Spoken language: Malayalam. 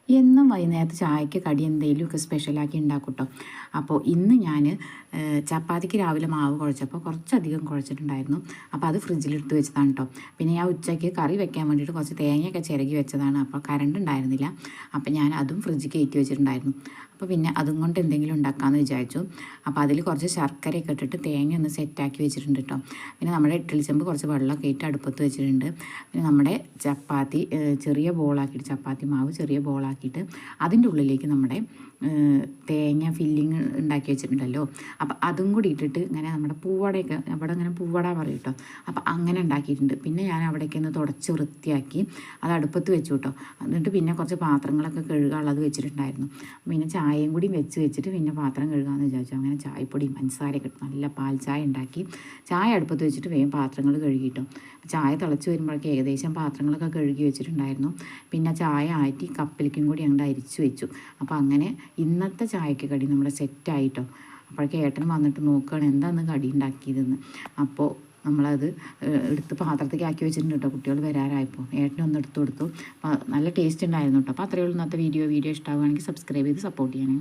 എന്നും വൈകുന്നേരത്ത് ചായക്ക് കടി എന്തെങ്കിലുമൊക്കെ സ്പെഷ്യലാക്കി ഉണ്ടാക്കും കേട്ടോ. അപ്പോൾ ഇന്ന് ഞാൻ ചപ്പാത്തിക്ക് രാവിലെ മാവ് കുഴച്ചപ്പോൾ കുറച്ചധികം കുഴച്ചിട്ടുണ്ടായിരുന്നു. അപ്പോൾ അത് ഫ്രിഡ്ജിലെടുത്ത് വെച്ചതാണ് കേട്ടോ. പിന്നെ ഞാൻ ഉച്ചയ്ക്ക് കറി വെക്കാൻ വേണ്ടിയിട്ട് കുറച്ച് തേങ്ങയൊക്കെ ചിരകി വെച്ചതാണ്. അപ്പോൾ കറണ്ട് ഉണ്ടായിരുന്നില്ല. അപ്പോൾ ഞാൻ അതും ഫ്രിഡ്ജിൽ കയറ്റി വെച്ചിട്ടുണ്ടായിരുന്നു. അപ്പോൾ പിന്നെ അതും കൊണ്ട് എന്തെങ്കിലും ഉണ്ടാക്കാമെന്ന് വിചാരിച്ചു. അപ്പോൾ അതിൽ കുറച്ച് ശർക്കരയൊക്കെ ഇട്ടിട്ട് തേങ്ങ ഒന്ന് സെറ്റാക്കി വെച്ചിട്ടുണ്ട് കേട്ടോ. പിന്നെ നമ്മുടെ ഇഡ്ഡലി ചെമ്പ് കുറച്ച് വെള്ളമൊക്കെ ഇട്ട് അടുപ്പത്ത് വെച്ചിട്ടുണ്ട്. പിന്നെ നമ്മുടെ ചപ്പാത്തി ചെറിയ ബോളാക്കിയിട്ട് ചപ്പാത്തി മാവ് ചെറിയ ബോളാക്കിയിട്ട് അതിൻ്റെ ഉള്ളിലേക്ക് നമ്മുടെ തേങ്ങ ഫില്ലിങ് ഉണ്ടാക്കി വെച്ചിട്ടുണ്ടല്ലോ. അപ്പോൾ അതും കൂടി ഇട്ടിട്ട് ഇങ്ങനെ നമ്മുടെ പൂവടയൊക്കെ അവിടെ ഇങ്ങനെ പൂവട പറയും കേട്ടോ. അപ്പോൾ അങ്ങനെ ഉണ്ടാക്കിയിട്ടുണ്ട്. പിന്നെ ഞാൻ അവിടേക്ക് ഒന്ന് തുടച്ച് വൃത്തിയാക്കി അത് അടുപ്പത്ത് വെച്ചു കേട്ടോ. എന്നിട്ട് പിന്നെ കുറച്ച് പാത്രങ്ങളൊക്കെ കഴുകാനുള്ളത് വെച്ചിട്ടുണ്ടായിരുന്നു. പിന്നെ ചായയും കൂടി വെച്ചിട്ട് പിന്നെ പാത്രം കഴുകാമെന്ന് വിചാരിച്ചു. അങ്ങനെ ചായപ്പൊടിയും പഞ്ചസാരയൊക്കെ നല്ല പാൽ ചായ ഉണ്ടാക്കി ചായ അടുപ്പത്ത് വെച്ചിട്ട് വേഗം പാത്രങ്ങൾ കഴുകിട്ടോ. ചായ തിളച്ച് വരുമ്പോഴേക്ക് ഏകദേശം പാത്രങ്ങളൊക്കെ കഴുകി വെച്ചിട്ടുണ്ടായിരുന്നു. പിന്നെ ചായ ആറ്റി കപ്പിലേക്കും കൂടി അങ്ങോട്ട് അരിച്ചു വെച്ചു. അപ്പോൾ അങ്ങനെ ഇന്നത്തെ ചായക്ക് കടി നമ്മുടെ സെറ്റായിട്ടോ. അപ്പോഴേക്ക് ഏട്ടൻ വന്നിട്ട് നോക്കുകയാണ് എന്താണെന്ന് കടി ഉണ്ടാക്കിയതെന്ന്. അപ്പോൾ നമ്മളത് എടുത്ത് പാത്രത്തേക്ക് ആക്കി വെച്ചിട്ടുണ്ട് കേട്ടോ. കുട്ടികൾ വരാറായപ്പോൾ ഏട്ടനൊന്ന് എടുത്തു കൊടുത്തു. അപ്പോൾ നല്ല ടേസ്റ്റ് ഉണ്ടായിരുന്നു കേട്ടോ. അപ്പോൾ അത്രയേ ഉള്ളൂ ഇന്നത്തെ വീഡിയോ ഇഷ്ടമാവുകയാണെങ്കിൽ സബ്സ്ക്രൈബ് ചെയ്ത് സപ്പോർട്ട് ചെയ്യണേ.